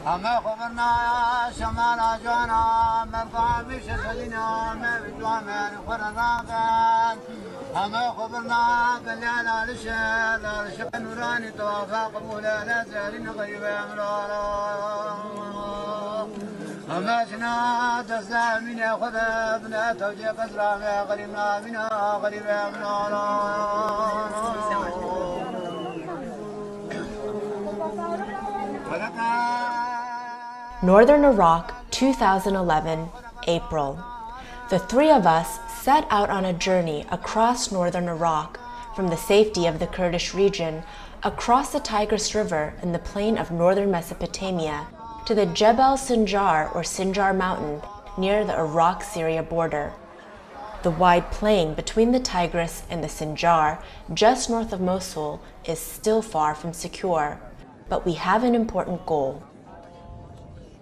أما خبرنا شمال جانا مبقى مش سدينا ما بدوا من خرناقان أما خبرنا قلنا للشق نوراني توافق قبولا لا زالين غيبا مرالا أما شنا تسلى من يأخذ ابن توجي قدرا ما غريبنا منا غريبا مرالا Northern Iraq, 2011, April. The three of us set out on a journey across northern Iraq, from the safety of the Kurdish region, across the Tigris River in the plain of northern Mesopotamia, to the Jebel Sinjar or Sinjar Mountain near the Iraq-Syria border. The wide plain between the Tigris and the Sinjar, just north of Mosul, is still far from secure, but we have an important goal.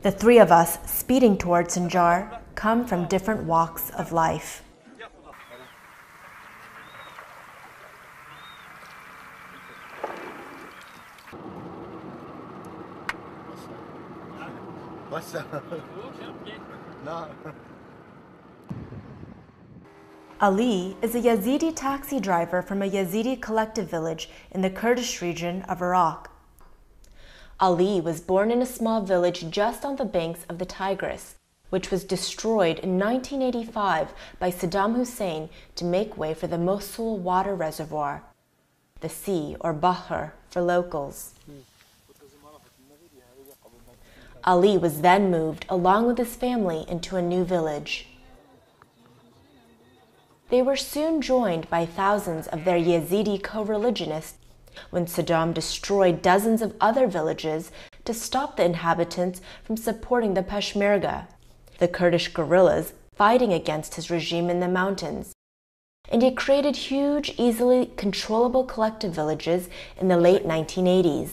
The three of us speeding towards Sinjar come from different walks of life. What's up? No. Ali is a Yazidi taxi driver from a Yazidi collective village in the Kurdish region of Iraq. Ali was born in a small village just on the banks of the Tigris, which was destroyed in 1985 by Saddam Hussein to make way for the Mosul water reservoir, the sea or Bahr for locals. Ali was then moved along with his family into a new village. They were soon joined by thousands of their Yazidi co-religionists when Saddam destroyed dozens of other villages to stop the inhabitants from supporting the Peshmerga, the Kurdish guerrillas fighting against his regime in the mountains. And he created huge, easily controllable collective villages in the late 1980s.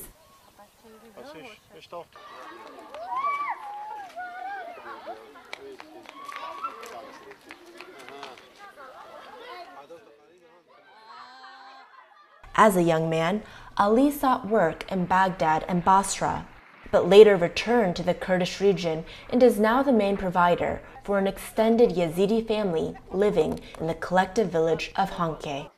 As a young man, Ali sought work in Baghdad and Basra, but later returned to the Kurdish region and is now the main provider for an extended Yazidi family living in the collective village of Hanke.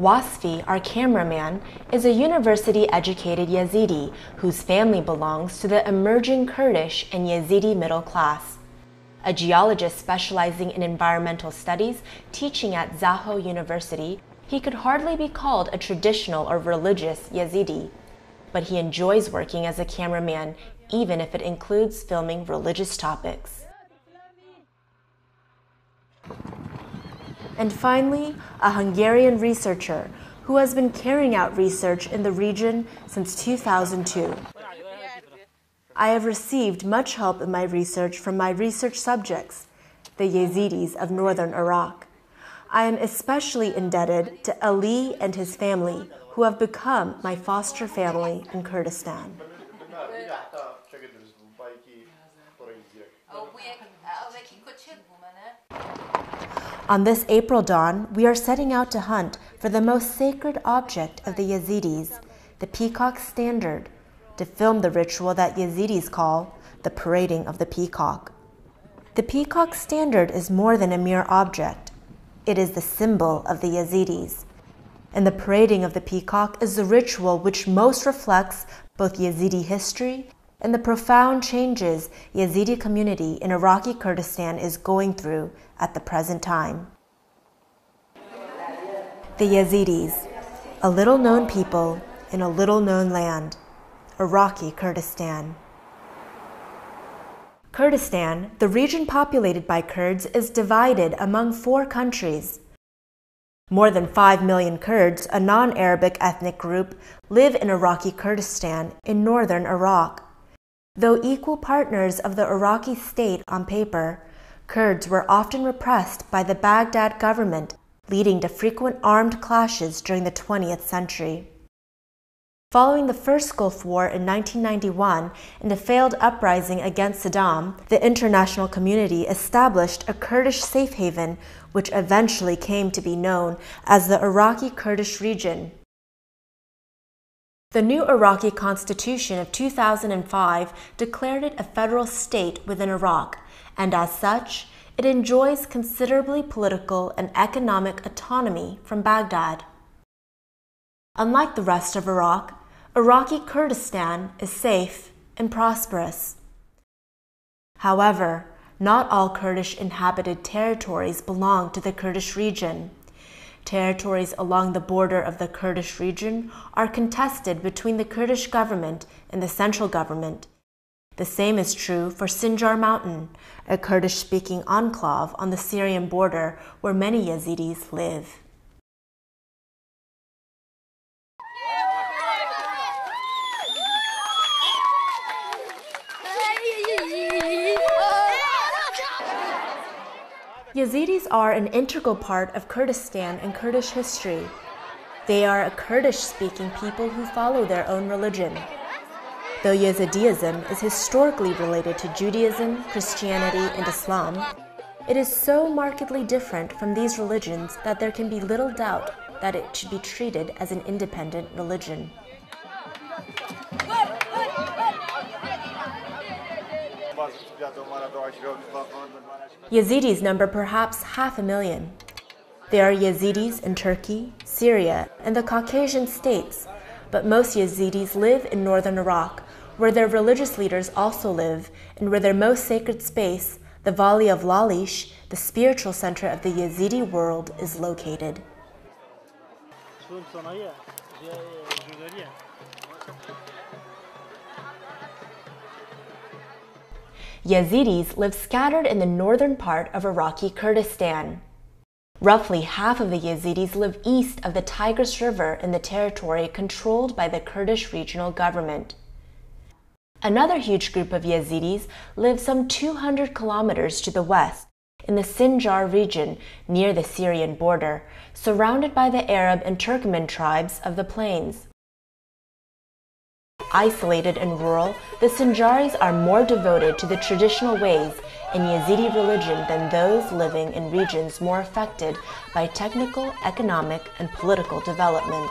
Wasfi, our cameraman, is a university-educated Yazidi whose family belongs to the emerging Kurdish and Yazidi middle class. A geologist specializing in environmental studies, teaching at Zaho University, he could hardly be called a traditional or religious Yazidi, but he enjoys working as a cameraman, even if it includes filming religious topics. And finally, a Hungarian researcher who has been carrying out research in the region since 2002. I have received much help in my research from my research subjects, the Yazidis of northern Iraq. I am especially indebted to Ali and his family, who have become my foster family in Kurdistan. On this April dawn, we are setting out to hunt for the most sacred object of the Yazidis, the peacock standard, to film the ritual that Yazidis call the parading of the peacock. The peacock standard is more than a mere object. It is the symbol of the Yazidis. And the parading of the peacock is the ritual which most reflects both Yazidi history and the profound changes Yazidi community in Iraqi Kurdistan is going through at the present time. The Yazidis, a little-known people in a little-known land, Iraqi Kurdistan. Kurdistan, the region populated by Kurds, is divided among 4 countries. More than 5 million Kurds, a non-Arabic ethnic group, live in Iraqi Kurdistan in northern Iraq. Though equal partners of the Iraqi state on paper, Kurds were often repressed by the Baghdad government, leading to frequent armed clashes during the 20th century. Following the First Gulf War in 1991 and a failed uprising against Saddam, the international community established a Kurdish safe haven, which eventually came to be known as the Iraqi Kurdish region. The new Iraqi constitution of 2005 declared it a federal state within Iraq, and as such, it enjoys considerably political and economic autonomy from Baghdad. Unlike the rest of Iraq, Iraqi Kurdistan is safe and prosperous. However, not all Kurdish inhabited territories belong to the Kurdish region. Territories along the border of the Kurdish region are contested between the Kurdish government and the central government. The same is true for Sinjar Mountain, a Kurdish-speaking enclave on the Syrian border where many Yazidis live. Yazidis are an integral part of Kurdistan and Kurdish history. They are a Kurdish-speaking people who follow their own religion. Though Yazidism is historically related to Judaism, Christianity, and Islam, it is so markedly different from these religions that there can be little doubt that it should be treated as an independent religion. Yazidis number perhaps 500,000. There are Yazidis in Turkey, Syria, and the Caucasian states, but most Yazidis live in northern Iraq, where their religious leaders also live, and where their most sacred space, the Valley of Lalish, the spiritual center of the Yazidi world, is located. Yazidis live scattered in the northern part of Iraqi Kurdistan. Roughly half of the Yazidis live east of the Tigris River in the territory controlled by the Kurdish regional government. Another huge group of Yazidis live some 200 kilometers to the west, in the Sinjar region near the Syrian border, surrounded by the Arab and Turkmen tribes of the plains. Isolated and rural, the Sinjaris are more devoted to the traditional ways in Yazidi religion than those living in regions more affected by technical, economic, and political development.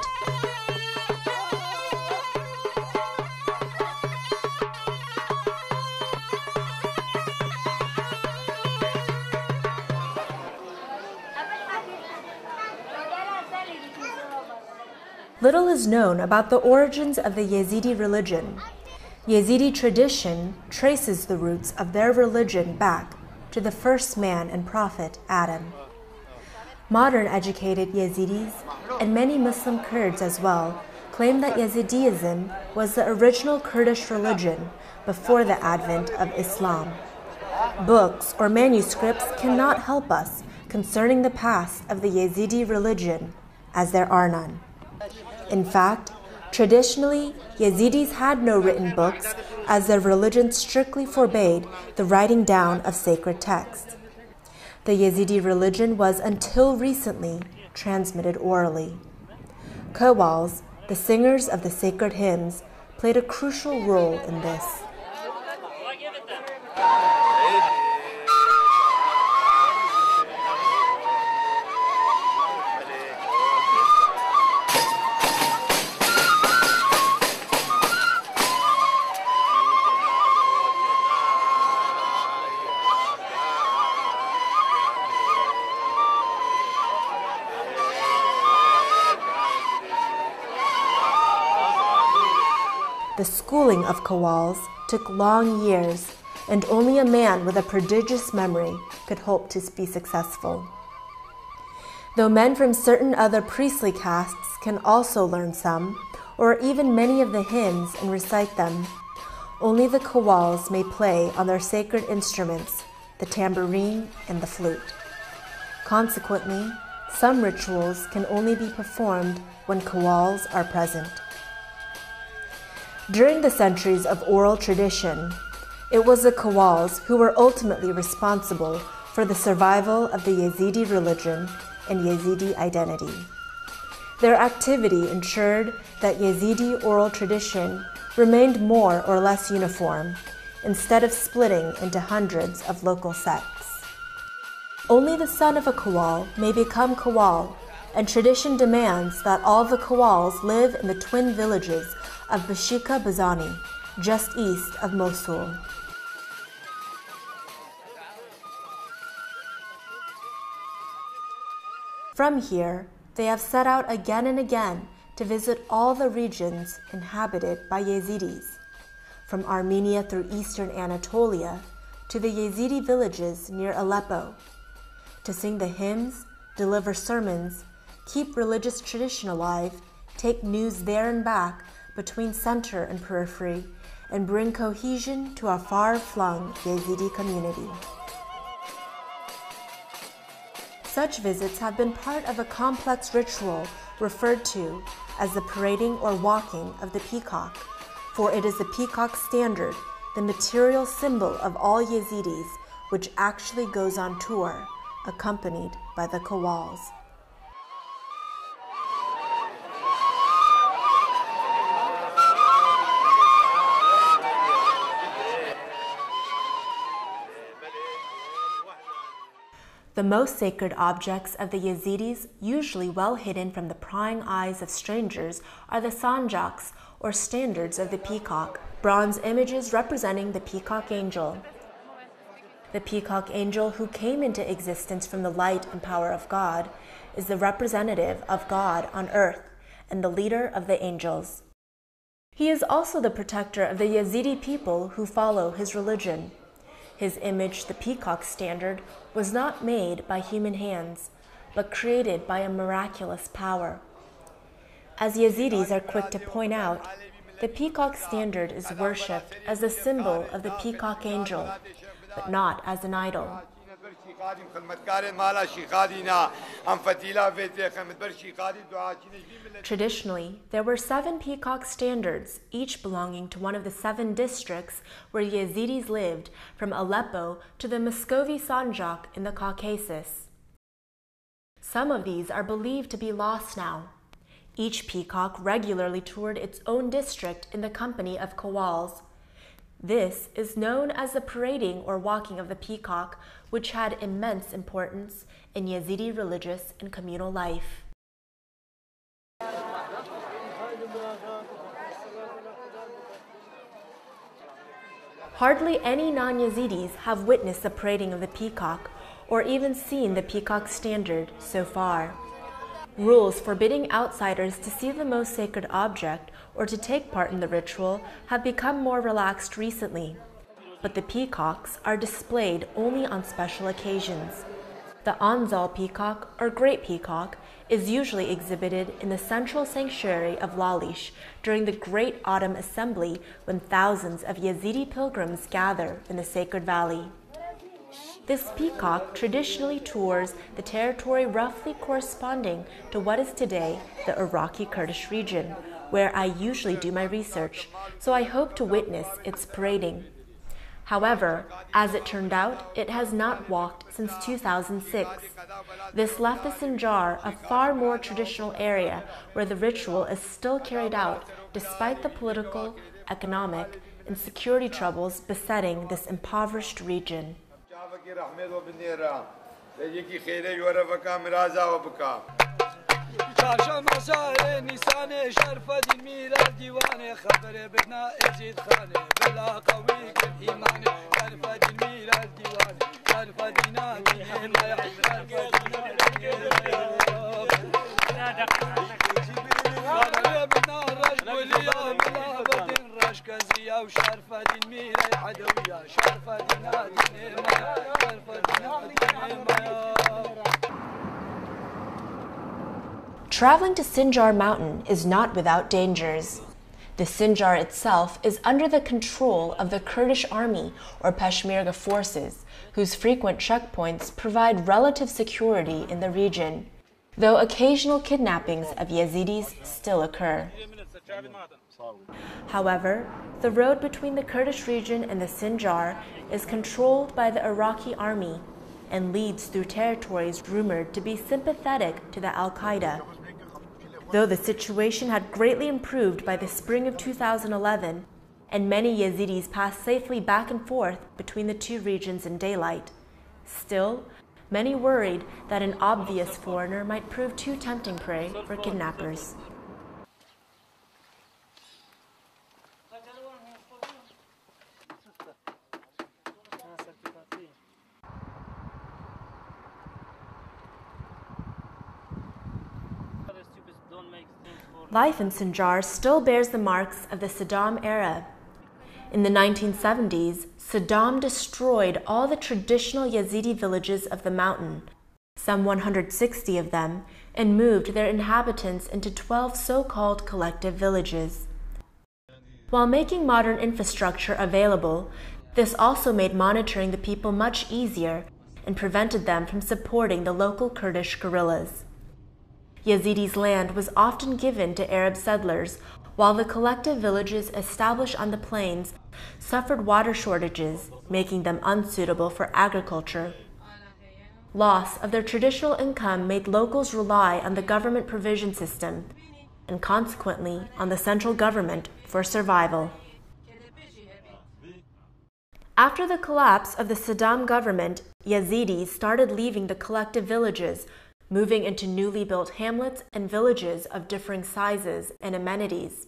Little is known about the origins of the Yazidi religion. Yazidi tradition traces the roots of their religion back to the first man and prophet, Adam. Modern educated Yazidis, and many Muslim Kurds as well, claim that Yazidism was the original Kurdish religion before the advent of Islam. Books or manuscripts cannot help us concerning the past of the Yazidi religion, as there are none. In fact, traditionally, Yazidis had no written books, as their religion strictly forbade the writing down of sacred texts. The Yazidi religion was until recently transmitted orally. Qawwals, the singers of the sacred hymns, played a crucial role in this. The schooling of Qawwals took long years, and only a man with a prodigious memory could hope to be successful. Though men from certain other priestly castes can also learn some, or even many of the hymns and recite them, only the Qawwals may play on their sacred instruments, the tambourine and the flute. Consequently, some rituals can only be performed when Qawwals are present. During the centuries of oral tradition, it was the Qawwals who were ultimately responsible for the survival of the Yazidi religion and Yazidi identity. Their activity ensured that Yazidi oral tradition remained more or less uniform, instead of splitting into hundreds of local sects. Only the son of a Qawwal may become Qawwal, and tradition demands that all the Qawwals live in the twin villages of Bashika Bazani, just east of Mosul. From here, they have set out again and again to visit all the regions inhabited by Yazidis, from Armenia through eastern Anatolia to the Yazidi villages near Aleppo, to sing the hymns, deliver sermons, keep religious tradition alive, take news there and back between center and periphery, and bring cohesion to our far-flung Yazidi community. Such visits have been part of a complex ritual referred to as the parading or walking of the peacock, for it is the peacock standard, the material symbol of all Yazidis, which actually goes on tour, accompanied by the Qawwals. The most sacred objects of the Yazidis, usually well hidden from the prying eyes of strangers, are the sanjaks, or standards of the peacock, bronze images representing the peacock angel. The peacock angel, who came into existence from the light and power of God, is the representative of God on earth and the leader of the angels. He is also the protector of the Yazidi people who follow his religion. His image, the peacock standard, was not made by human hands, but created by a miraculous power. As Yazidis are quick to point out, the peacock standard is worshipped as a symbol of the peacock angel, but not as an idol. Traditionally, there were 7 peacock standards, each belonging to one of the 7 districts where Yazidis lived, from Aleppo to the Muscovy Sanjak in the Caucasus. Some of these are believed to be lost now. Each peacock regularly toured its own district in the company of Qawwals. This is known as the parading or walking of the peacock, which had immense importance in Yazidi religious and communal life. Hardly any non-Yazidis have witnessed the parading of the peacock or even seen the peacock standard so far. Rules forbidding outsiders to see the most sacred object or to take part in the ritual have become more relaxed recently, but the peacocks are displayed only on special occasions. The Anzal peacock, or great peacock, is usually exhibited in the central sanctuary of Lalish during the Great Autumn Assembly, when thousands of Yazidi pilgrims gather in the sacred valley. This peacock traditionally tours the territory roughly corresponding to what is today the Iraqi Kurdish region, where I usually do my research, so I hope to witness its parading. However, as it turned out, it has not walked since 2006. This left the Sinjar a far more traditional area where the ritual is still carried out despite the political, economic, and security troubles besetting this impoverished region. شاشا مسار نیسان شرف دین میراد دیوانه خبر بدنا ازید خانه بلا قوی ایمان شرف دین میراد دیوانه شرف دینا دین ما شرف دینا بدنا رجولیا بلا بدین رشکزیا و شرف دین میراد عدویا شرف دینا دین ما شرف دینا دین ما. Traveling to Sinjar Mountain is not without dangers. The Sinjar itself is under the control of the Kurdish army or Peshmerga forces, whose frequent checkpoints provide relative security in the region, though occasional kidnappings of Yazidis still occur. However, the road between the Kurdish region and the Sinjar is controlled by the Iraqi army and leads through territories rumored to be sympathetic to the Al-Qaeda. Though the situation had greatly improved by the spring of 2011, and many Yazidis passed safely back and forth between the two regions in daylight, still, many worried that an obvious foreigner might prove too tempting prey for kidnappers. Life in Sinjar still bears the marks of the Saddam era. In the 1970s, Saddam destroyed all the traditional Yazidi villages of the mountain, some 160 of them, and moved their inhabitants into 12 so-called collective villages. While making modern infrastructure available, this also made monitoring the people much easier and prevented them from supporting the local Kurdish guerrillas. Yazidis' land was often given to Arab settlers, while the collective villages established on the plains suffered water shortages, making them unsuitable for agriculture. Loss of their traditional income made locals rely on the government provision system, and consequently on the central government for survival. After the collapse of the Saddam government, Yazidis started leaving the collective villages, moving into newly built hamlets and villages of differing sizes and amenities.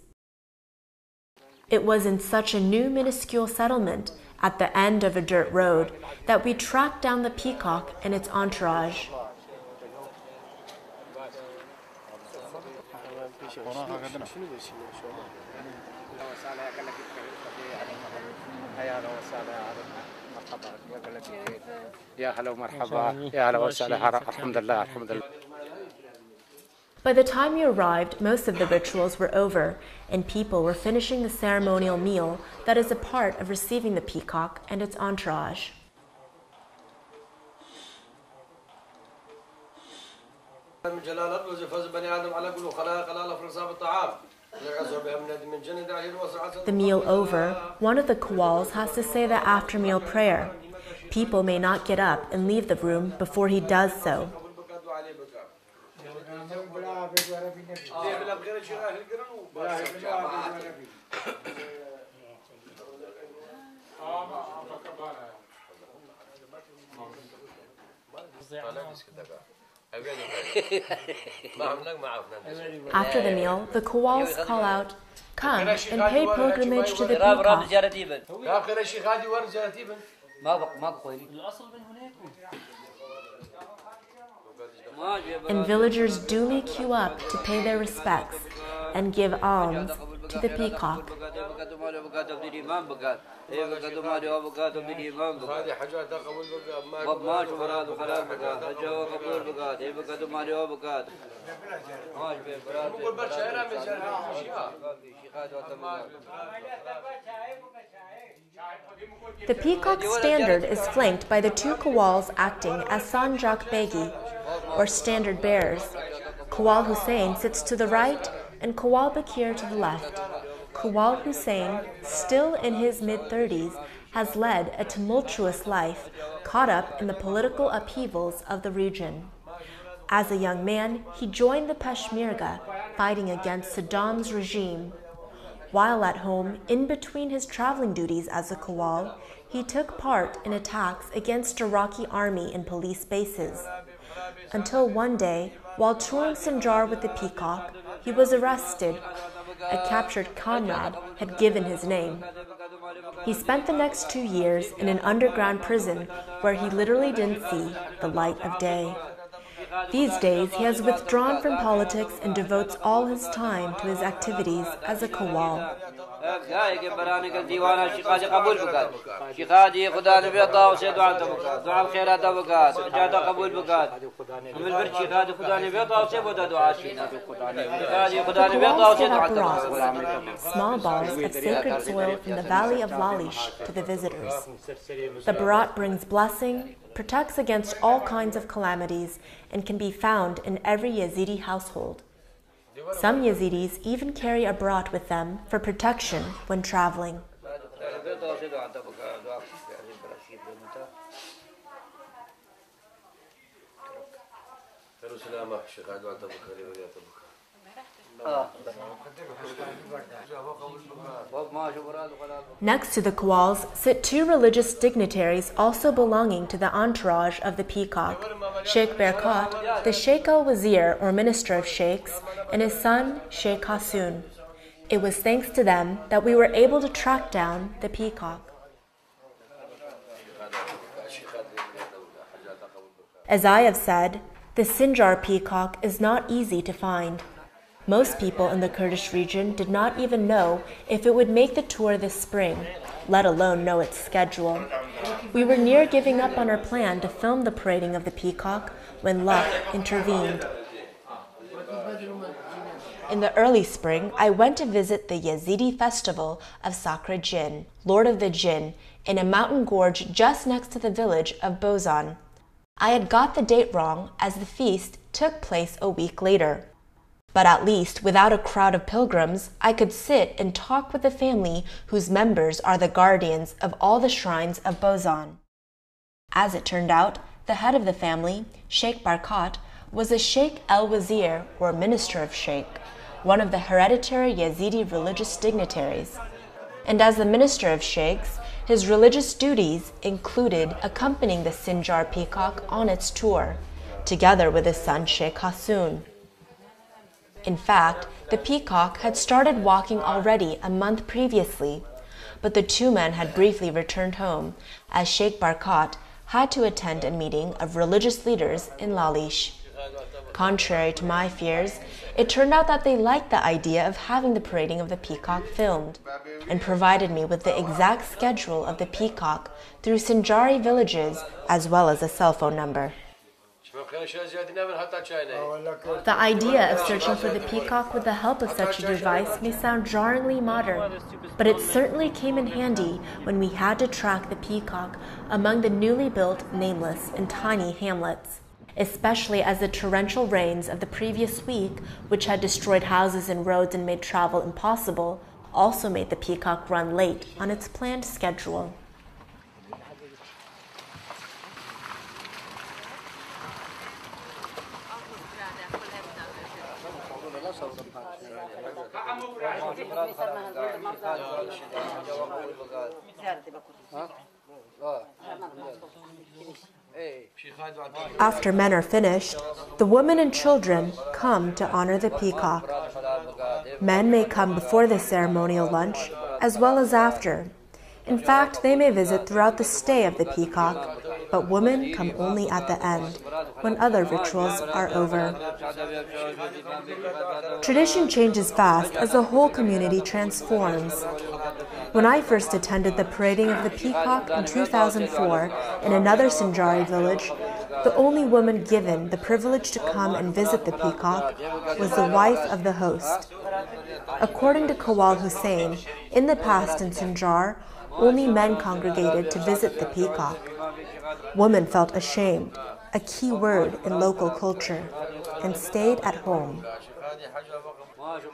It was in such a new minuscule settlement, at the end of a dirt road, that we tracked down the peacock and its entourage. By the time we arrived, most of the rituals were over, and people were finishing the ceremonial meal that is a part of receiving the peacock and its entourage. The meal over, one of the Qawwals has to say the after-meal prayer. People may not get up and leave the room before he does so. After the meal, the Qawwals call out, "Come and pay pilgrimage to the peacock." And villagers duly queue up to pay their respects and give alms to the peacock. The peacock's standard is flanked by the two Qawwals acting as Sanjak Begi, or standard bearers. Qawwal Hussein sits to the right and Qawwal Bakir to the left. Qawwal Hussein, still in his mid-30s, has led a tumultuous life, caught up in the political upheavals of the region. As a young man, he joined the Peshmerga, fighting against Saddam's regime. While at home, in between his traveling duties as a Qawwal, he took part in attacks against Iraqi army and police bases. Until one day, while touring Sinjar with the peacock, he was arrested. A captured comrade had given his name. He spent the next 2 years in an underground prison where he literally didn't see the light of day. These days, he has withdrawn from politics and devotes all his time to his activities as a Qawwal. Small balls of sacred soil from the valley of Lalish to the visitors. The barat brings blessing, protects against all kinds of calamities, and can be found in every Yazidi household. Some Yazidis even carry a brat with them for protection when traveling. Next to the Qawwals sit two religious dignitaries also belonging to the entourage of the peacock, Sheikh Berkat, the Sheikh al-Wazir or Minister of Sheikhs, and his son Sheikh Hassoun. It was thanks to them that we were able to track down the peacock. As I have said, the Sinjar peacock is not easy to find. Most people in the Kurdish region did not even know if it would make the tour this spring, let alone know its schedule. We were near giving up on our plan to film the parading of the peacock when luck intervened. In the early spring, I went to visit the Yazidi festival of Sakra Jinn, Lord of the Jinn, in a mountain gorge just next to the village of Bozan. I had got the date wrong as the feast took place a week later. But at least, without a crowd of pilgrims, I could sit and talk with the family whose members are the guardians of all the shrines of Bozan. As it turned out, the head of the family, Sheikh Berkat, was a Sheikh al-Wazir or Minister of Sheikh, one of the hereditary Yazidi religious dignitaries. And as the Minister of Sheikhs, his religious duties included accompanying the Sinjar peacock on its tour, together with his son Sheikh Hassoun. In fact, the peacock had started walking already a month previously, but the two men had briefly returned home, as Sheikh Berkat had to attend a meeting of religious leaders in Lalish. Contrary to my fears, it turned out that they liked the idea of having the parading of the peacock filmed, and provided me with the exact schedule of the peacock through Sinjari villages as well as a cell phone number. The idea of searching for the peacock with the help of such a device may sound jarringly modern, but it certainly came in handy when we had to track the peacock among the newly built, nameless, and tiny hamlets, especially as the torrential rains of the previous week, which had destroyed houses and roads and made travel impossible, also made the peacock run late on its planned schedule. After men are finished, the women and children come to honor the peacock. Men may come before the ceremonial lunch as well as after. In fact, they may visit throughout the stay of the peacock, but women come only at the end, when other rituals are over. Tradition changes fast as the whole community transforms. When I first attended the parading of the peacock in 2004 in another Sinjari village, the only woman given the privilege to come and visit the peacock was the wife of the host. According to Kawal Hussein, in the past in Sinjar, only men congregated to visit the peacock. Women felt ashamed, a key word in local culture, and stayed at home.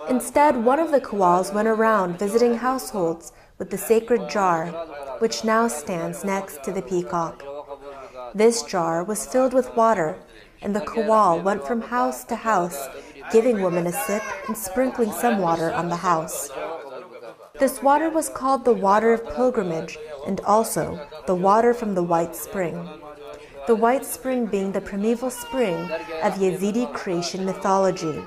Instead, one of the Qawwals went around visiting households with the sacred jar, which now stands next to the peacock. This jar was filled with water, and the Qawwal went from house to house, giving women a sip and sprinkling some water on the house. This water was called the water of pilgrimage and also the water from the White Spring. The White Spring being the primeval spring of Yazidi creation mythology.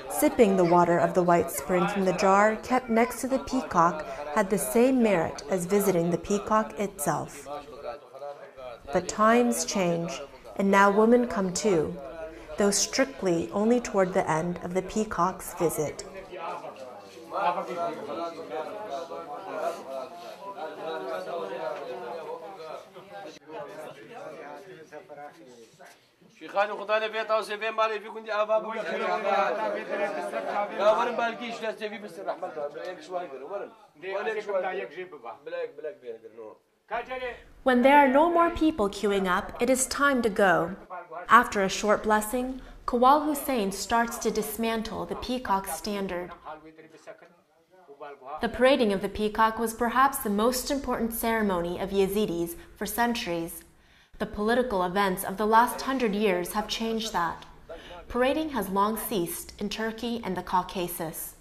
Sipping the water of the White Spring from the jar kept next to the peacock had the same merit as visiting the peacock itself. But times change, and now women come too, though strictly only toward the end of the peacock's visit. When there are no more people queuing up, it is time to go. After a short blessing, Kawal Hussein starts to dismantle the peacock standard. The parading of the peacock was perhaps the most important ceremony of Yazidis for centuries. The political events of the last 100 years have changed that. Parading has long ceased in Turkey and the Caucasus.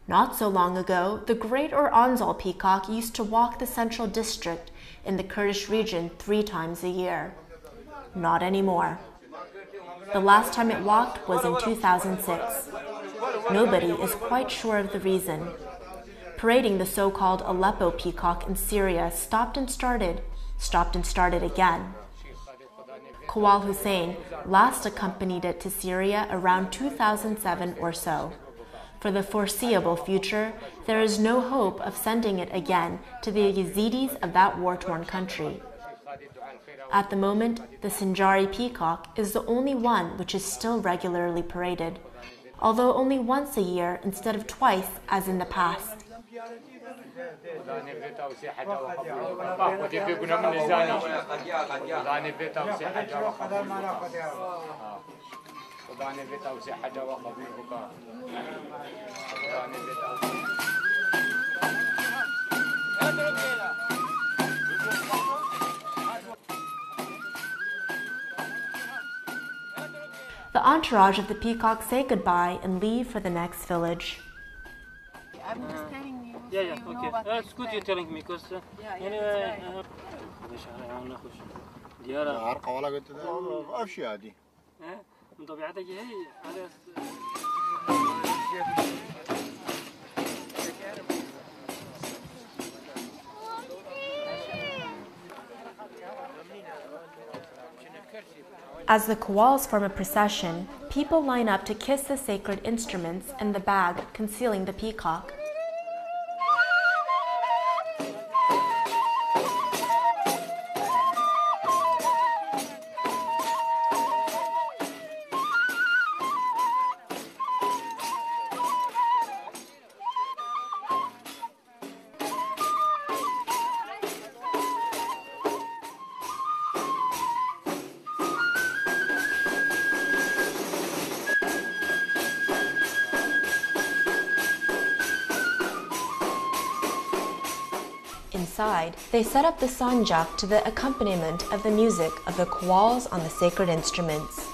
Not so long ago, the great or Anzal peacock used to walk the central district in the Kurdish region 3 times a year. Not anymore. The last time it walked was in 2006. Nobody is quite sure of the reason. Parading the so-called Aleppo peacock in Syria stopped and started again. Kawal Hussein last accompanied it to Syria around 2007 or so. For the foreseeable future, there is no hope of sending it again to the Yazidis of that war-torn country. At the moment, the Sinjari peacock is the only one which is still regularly paraded, although only once a year instead of twice as in the past. The entourage of the peacock say goodbye and leave for the next village. I'm just telling you. Yeah, okay. It's good you're telling me because anyway. As the Kawals form a procession, people line up to kiss the sacred instruments and the bag concealing the peacock. Inside, they set up the sanjak to the accompaniment of the music of the Kawals on the sacred instruments.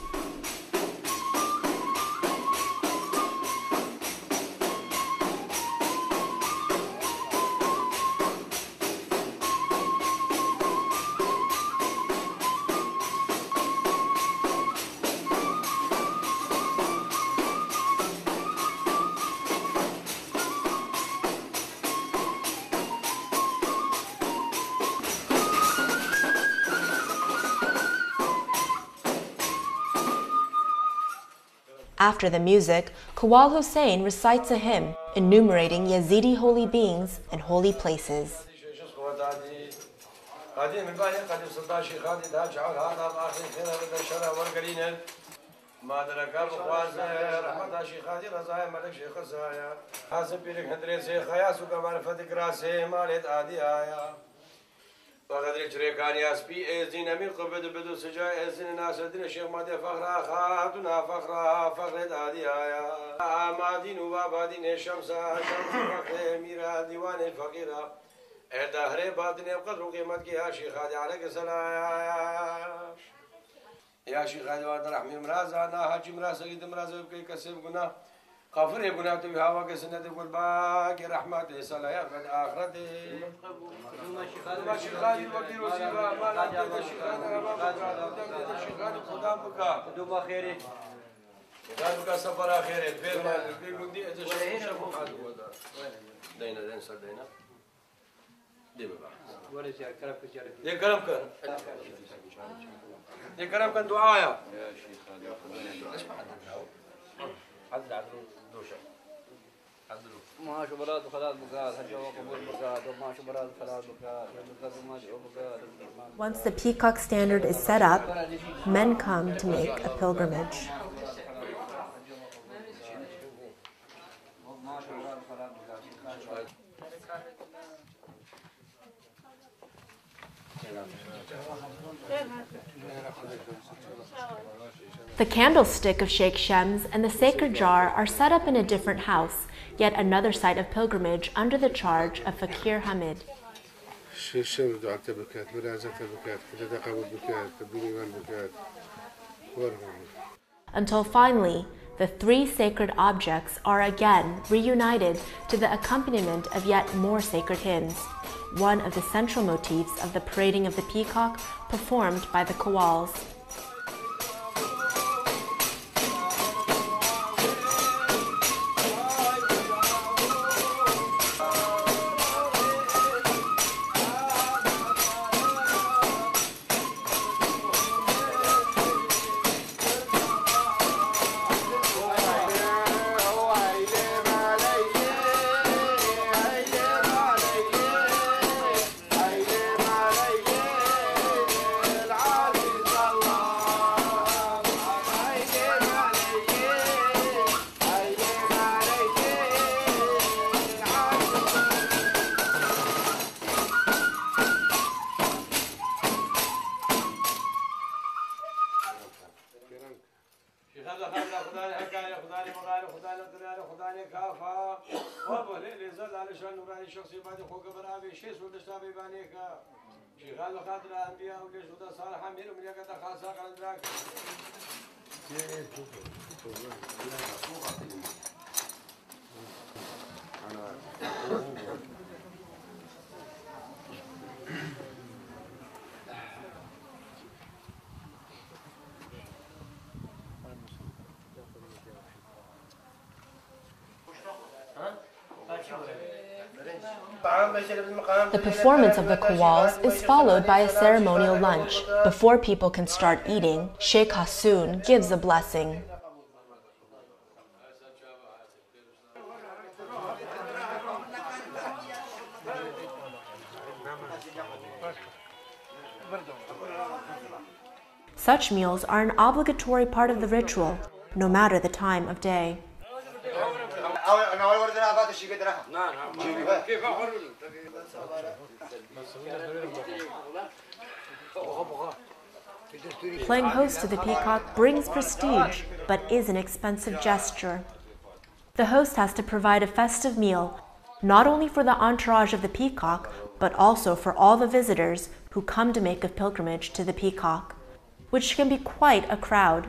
After the music, Kawal Hussein recites a hymn enumerating Yazidi holy beings and holy places. وقدر شريكان ياسبي ازين امير قبد بدو سجا ازين ناس الدين الشيخ مادي فخرا خاتنا فخرا فخر دادي آيا آمادين وبابادين الشمس شمس فخر ميرا ديوان الفقيرة دهر بادن قدر قيمت کی يا شيخ هادي عليك السلام يا شيخ هادي وارد رحمي مرازا نا حاجي مرازا قيد مرازا بكي كسب قنا غفر يقنا تبي هوا كسنة تقول باقي رحمة سلا يا بد آخرتي ما شيخاني الوكيل وسيبا ما لا تيجي شيخاني ما بكا شيخاني قدام بكا دوما خيري قدام بكا سفر خيري فير ما في بندي أجا شيخ دينا دين سر دينا دي بابا ولا شيء كلام كجاري دي كلام كان دي كلام كان دعاء يا شيخ عدل عدل دوشة عدل ما شبرات خلاص بقال هجوا قبول بقال وما شبرات خلاص بقال ما بقال. Once the peacock standard is set up, men come to make a pilgrimage. The candlestick of Sheikh Shems and the sacred jar are set up in a different house, yet another site of pilgrimage under the charge of Fakir Hamid. Until finally, the three sacred objects are again reunited to the accompaniment of yet more sacred hymns, one of the central motifs of the parading of the peacock performed by the Qawwals. The performance of the Qawwals is followed by a ceremonial lunch. Before people can start eating, Sheikh Hassoun gives a blessing. Such meals are an obligatory part of the ritual, no matter the time of day. Playing host to the peacock brings prestige, but is an expensive gesture. The host has to provide a festive meal, not only for the entourage of the peacock, but also for all the visitors who come to make a pilgrimage to the peacock, which can be quite a crowd.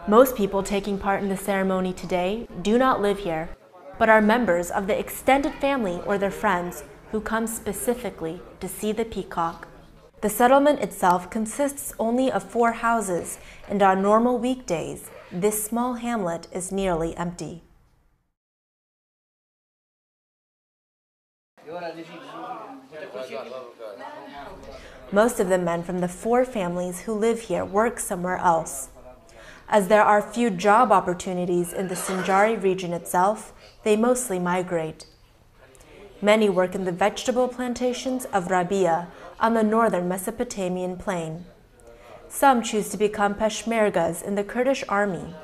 Most people taking part in the ceremony today do not live here, but are members of the extended family or their friends who come specifically to see the peacock. The settlement itself consists only of 4 houses, and on normal weekdays, this small hamlet is nearly empty. Most of the men from the 4 families who live here work somewhere else. As there are few job opportunities in the Sinjari region itself, they mostly migrate. Many work in the vegetable plantations of Rabia on the northern Mesopotamian plain. Some choose to become Peshmergas in the Kurdish army.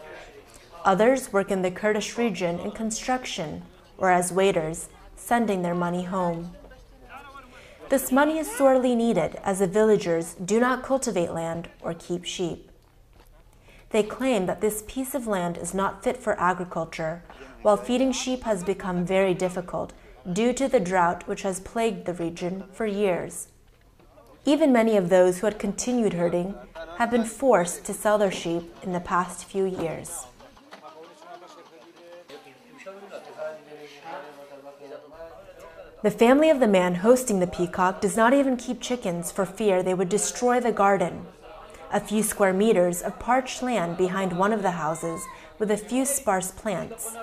Others work in the Kurdish region in construction or as waiters, sending their money home. This money is sorely needed as the villagers do not cultivate land or keep sheep. They claim that this piece of land is not fit for agriculture, while feeding sheep has become very difficult due to the drought which has plagued the region for years. Even many of those who had continued herding have been forced to sell their sheep in the past few years. The family of the man hosting the peacock does not even keep chickens for fear they would destroy the garden. A few square meters of parched land behind one of the houses with a few sparse plants.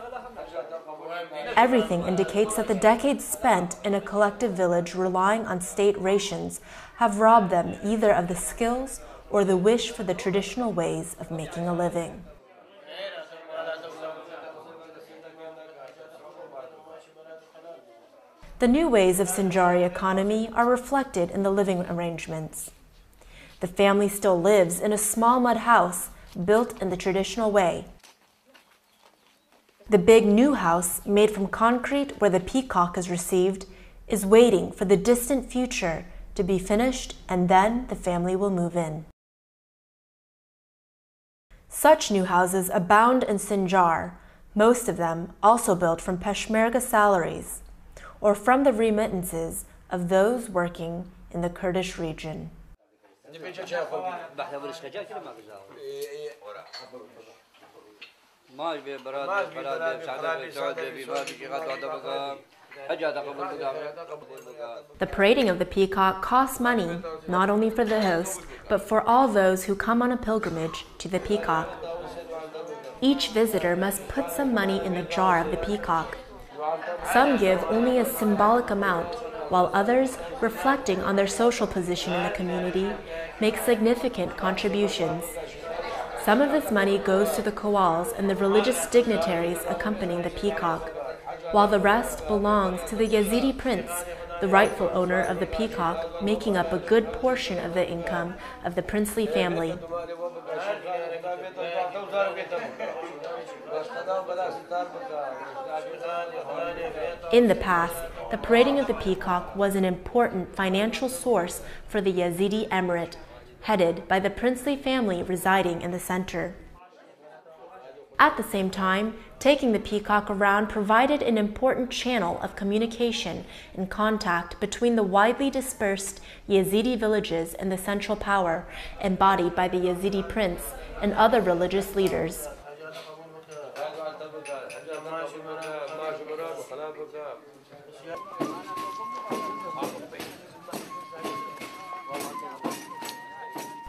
Everything indicates that the decades spent in a collective village relying on state rations have robbed them either of the skills or the wish for the traditional ways of making a living. The new ways of Sinjari economy are reflected in the living arrangements. The family still lives in a small mud house built in the traditional way. The big new house, made from concrete where the peacock is received, is waiting for the distant future to be finished, and then the family will move in. Such new houses abound in Sinjar, most of them also built from Peshmerga salaries or from the remittances of those working in the Kurdish region. The parading of the peacock costs money, not only for the host, but for all those who come on a pilgrimage to the peacock. Each visitor must put some money in the jar of the peacock. Some give only a symbolic amount, while others, reflecting on their social position in the community, make significant contributions. Some of this money goes to the Qawwals and the religious dignitaries accompanying the peacock, while the rest belongs to the Yazidi prince, the rightful owner of the peacock, making up a good portion of the income of the princely family. In the past, the parading of the peacock was an important financial source for the Yazidi emirate, headed by the princely family residing in the center. At the same time, taking the peacock around provided an important channel of communication and contact between the widely dispersed Yazidi villages and the central power, embodied by the Yazidi prince and other religious leaders.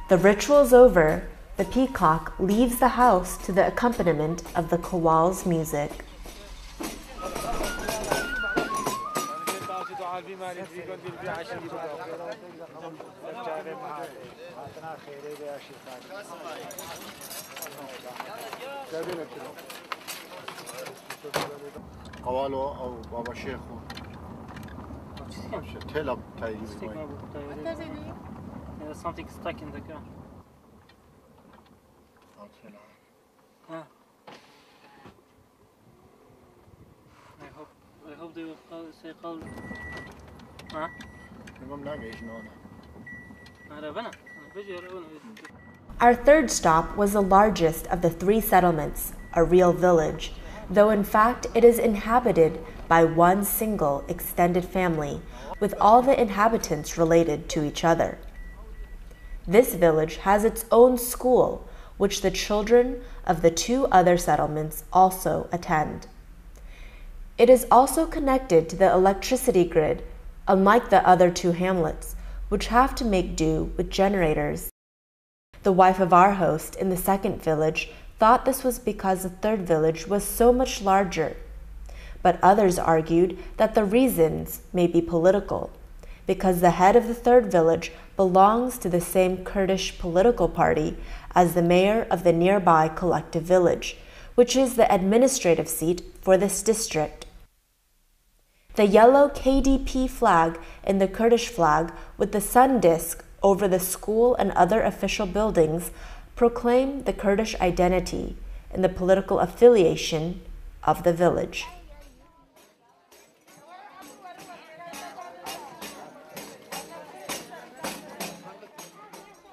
The ritual's over. The peacock leaves the house to the accompaniment of the Qawwal's music. There's something stuck in the car. I hope they will say call. Our third stop was the largest of the 3 settlements, a real village, though in fact it is inhabited by one single extended family, with all the inhabitants related to each other. This village has its own school, which the children of the 2 other settlements also attend. It is also connected to the electricity grid, unlike the other 2 hamlets, which have to make do with generators. The wife of our host in the second village thought this was because the third village was so much larger, but others argued that the reasons may be political, because the head of the third village belongs to the same Kurdish political party as the mayor of the nearby collective village, which is the administrative seat for this district. The yellow KDP flag and the Kurdish flag with the sun disk over the school and other official buildings proclaim the Kurdish identity and the political affiliation of the village.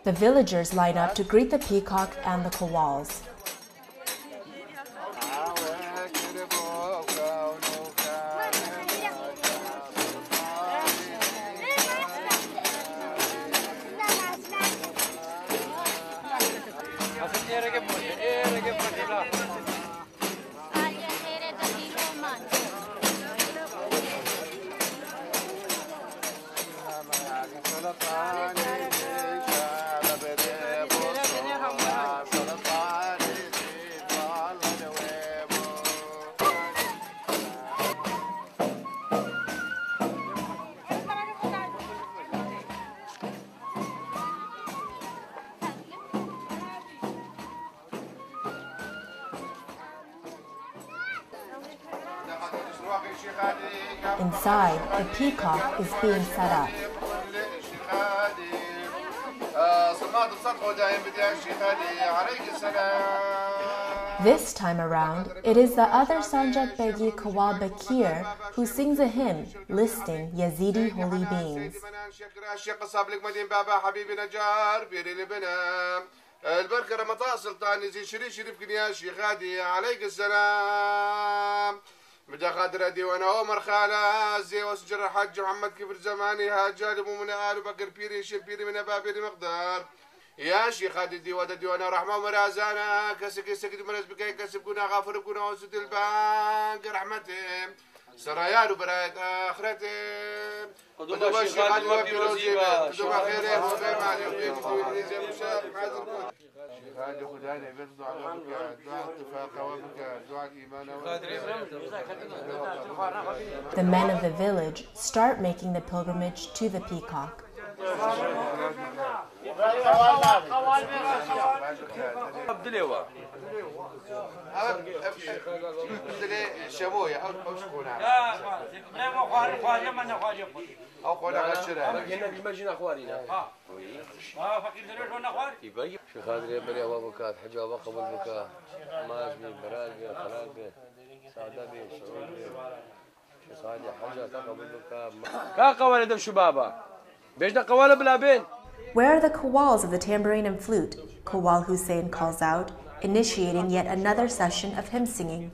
The villagers line up to greet the peacock and the Qawwals. Inside, the peacock is being set up. This time around, it is the other Sanjak Begi Kawal Bakir who sings a hymn listing Yazidi holy beings. البركة رمضان سلطان زي شريف كنيا شيخ هادي عليك السلام بدا خادر ديوان عمر خاله زي وسجر حج محمد كبر زماني هاجر من آل بكر بيري شبيري من بابيري مقدار يا شيخ هادي ديوان رحمة مرازانا كسك مرز بكي كسب كنا غافر كنا وسط البنك رحمتهم سرايا وبرايات آخرتهم ودوما شيخ هادي وبيروزي ودوما خيره وخير مالي وبيروزي زي مشاهد حاضر هذه خدانا بيرضوا على دعاء اتفاق وبك دعاء الإيمان. The men of the village start making the pilgrimage to the peacock. Where are the kawals of the tambourine and flute? Kawal Hussein calls out, initiating yet another session of hymn singing.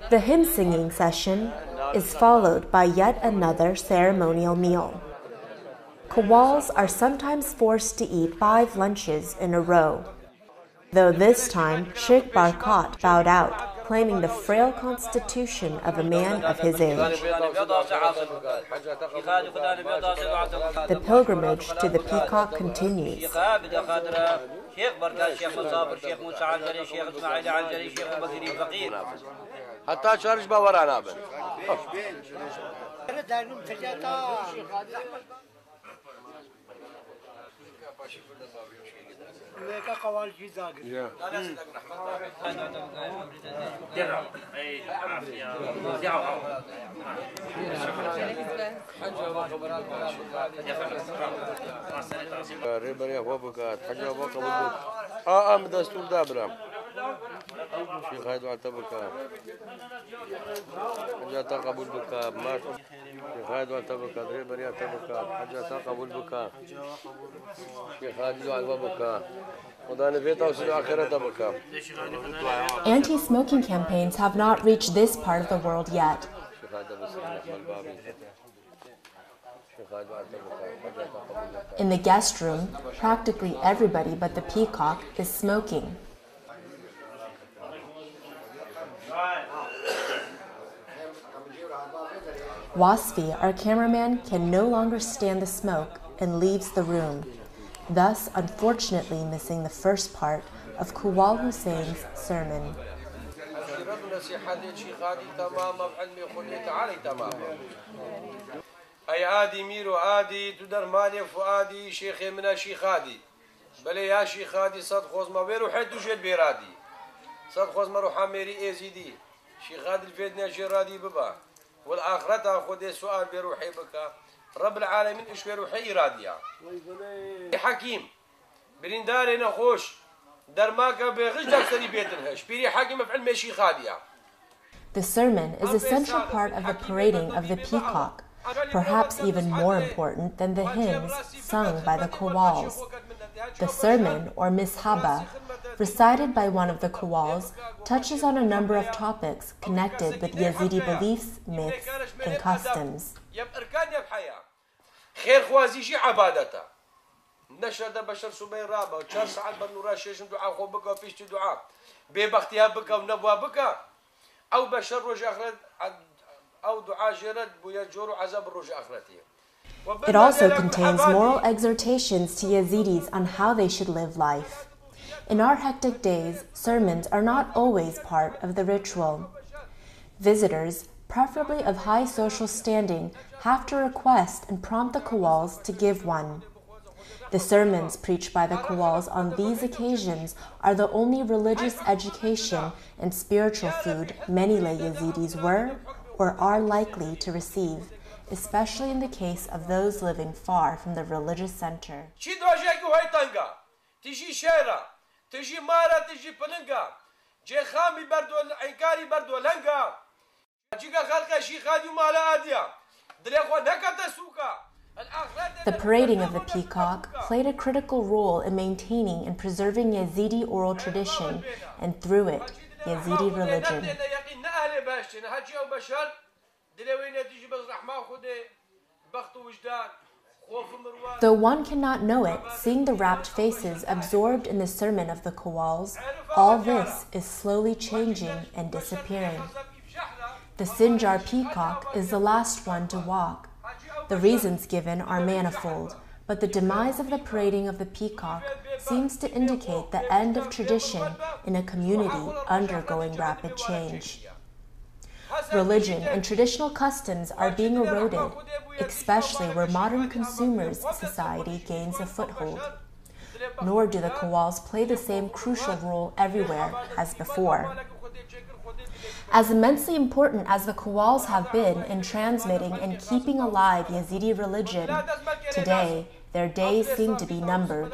The hymn singing session is followed by yet another ceremonial meal. Kawals are sometimes forced to eat 5 lunches in a row, though this time Sheikh Barkat bowed out, claiming the frail constitution of a man of his age. The pilgrimage to the peacock continues. دستور دابرام شيخ هاي دعاء تبكى حجة قبول بكى ما شيخ هاي دعاء تبكى دري بريا تبكى حجة قبول بكى شيخ هاي دعاء بكى ودان بيتا وسيد آخرة تبكى. Anti-smoking campaigns have not reached this part of the world yet. In the guest room, practically everybody but the peacock is smoking. Wasfi, our cameraman, can no longer stand the smoke and leaves the room, thus unfortunately missing the first part of Kuwal Hussein's sermon. أي عادي ميرو عادي تدر مالي فؤادي شيخي من شيخادي بلي يا شيخادي صد خوز ما بيرو حد وجد بيرادي صد خوز ما روح ميري يزيدي شيخادي الفيدنا جرادي ببا والآخرة خذ سؤال بروحي بك رب العالمين إيش بروحي راديا حكيم برينداري نخوش درماك بغش دكتوري بيتنهش بيري حكيم في علم شيخاديا. The sermon is a central part of the parading of the peacock, perhaps even more important than the hymns sung by the Qawwals. The sermon, or mishaba, recited by one of the Qawwals, touches on a number of topics connected with Yazidi beliefs, myths, and customs. It also contains moral exhortations to Yazidis on how they should live life. In our hectic days, sermons are not always part of the ritual. Visitors, preferably of high social standing, have to request and prompt the Qawwals to give one. The sermons preached by the Qawwals on these occasions are the only religious education and spiritual food many lay Yazidis were or are likely to receive, especially in the case of those living far from the religious center. The parading of the peacock played a critical role in maintaining and preserving Yazidi oral tradition, and through it, Yazidi religion. Though one cannot know it, seeing the rapt faces absorbed in the sermon of the Qawwals, all this is slowly changing and disappearing. The Sinjar peacock is the last one to walk. The reasons given are manifold, but the demise of the parading of the peacock seems to indicate the end of tradition in a community undergoing rapid change. Religion and traditional customs are being eroded, especially where modern consumers' society gains a foothold. Nor do the Qawwals play the same crucial role everywhere as before. As immensely important as the Qawwals have been in transmitting and keeping alive Yazidi religion, today their days seem to be numbered.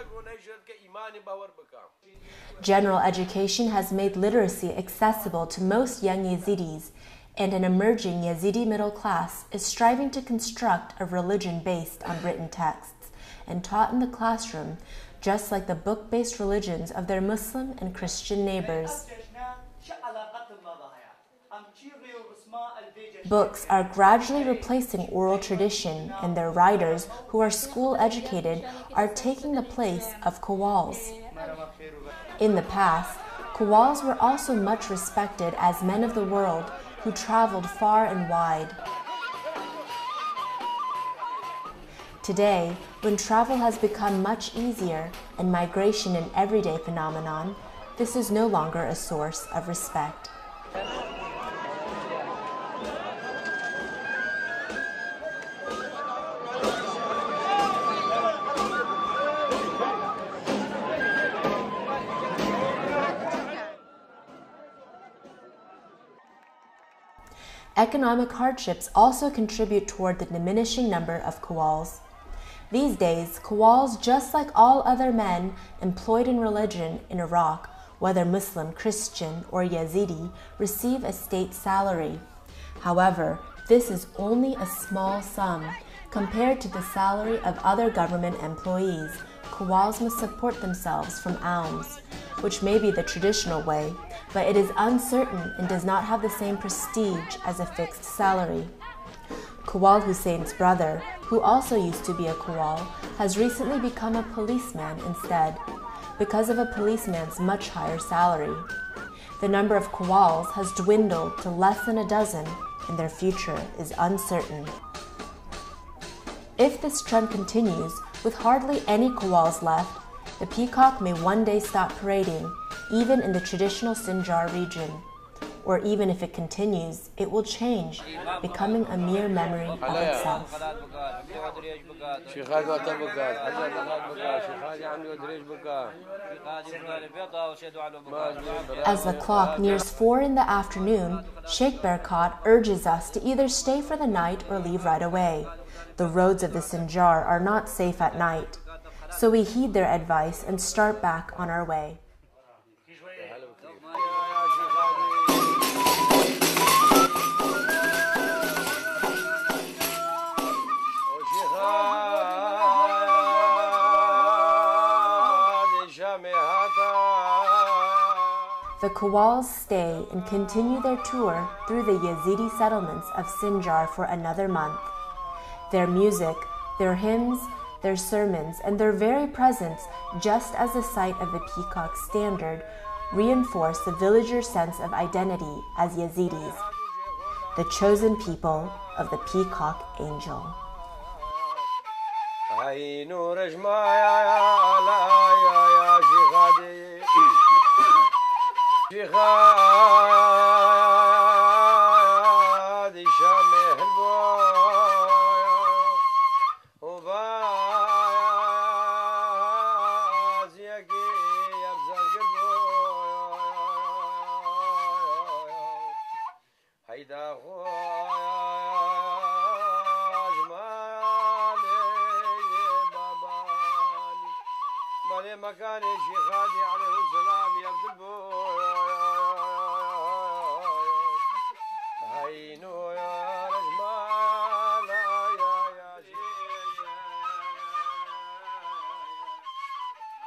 General education has made literacy accessible to most young Yazidis, and an emerging Yazidi middle class is striving to construct a religion based on written texts and taught in the classroom, just like the book-based religions of their Muslim and Christian neighbors. Books are gradually replacing oral tradition, and their writers, who are school-educated, are taking the place of Qawwals. In the past, Qawwals were also much respected as men of the world who traveled far and wide. Today, when travel has become much easier and migration an everyday phenomenon, this is no longer a source of respect. Economic hardships also contribute toward the diminishing number of Qawwals. These days, Qawwals, just like all other men employed in religion in Iraq, whether Muslim, Christian, or Yazidi, receive a state salary. However, this is only a small sum compared to the salary of other government employees. Qawwals must support themselves from alms, which may be the traditional way, but it is uncertain and does not have the same prestige as a fixed salary. Qawwal Hussein's brother, who also used to be a Qawwal, has recently become a policeman instead, because of a policeman's much higher salary. The number of Qawwals has dwindled to less than a dozen, and their future is uncertain. If this trend continues, with hardly any Qawwals left, the peacock may one day stop parading, even in the traditional Sinjar region. Or even if it continues, it will change, becoming a mere memory of itself. As the clock nears 4 in the afternoon, Sheikh Berkat urges us to either stay for the night or leave right away. The roads of the Sinjar are not safe at night, so we heed their advice and start back on our way. The Qawwals stay and continue their tour through the Yazidi settlements of Sinjar for another month. Their music, their hymns, their sermons, and their very presence, just as the sight of the peacock standard, reinforce the villagers' sense of identity as Yazidis, the chosen people of the peacock angel. مكان شيخادي عليه السلام يبدل عينو يا رجمال يا شيخ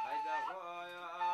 هيدا خويا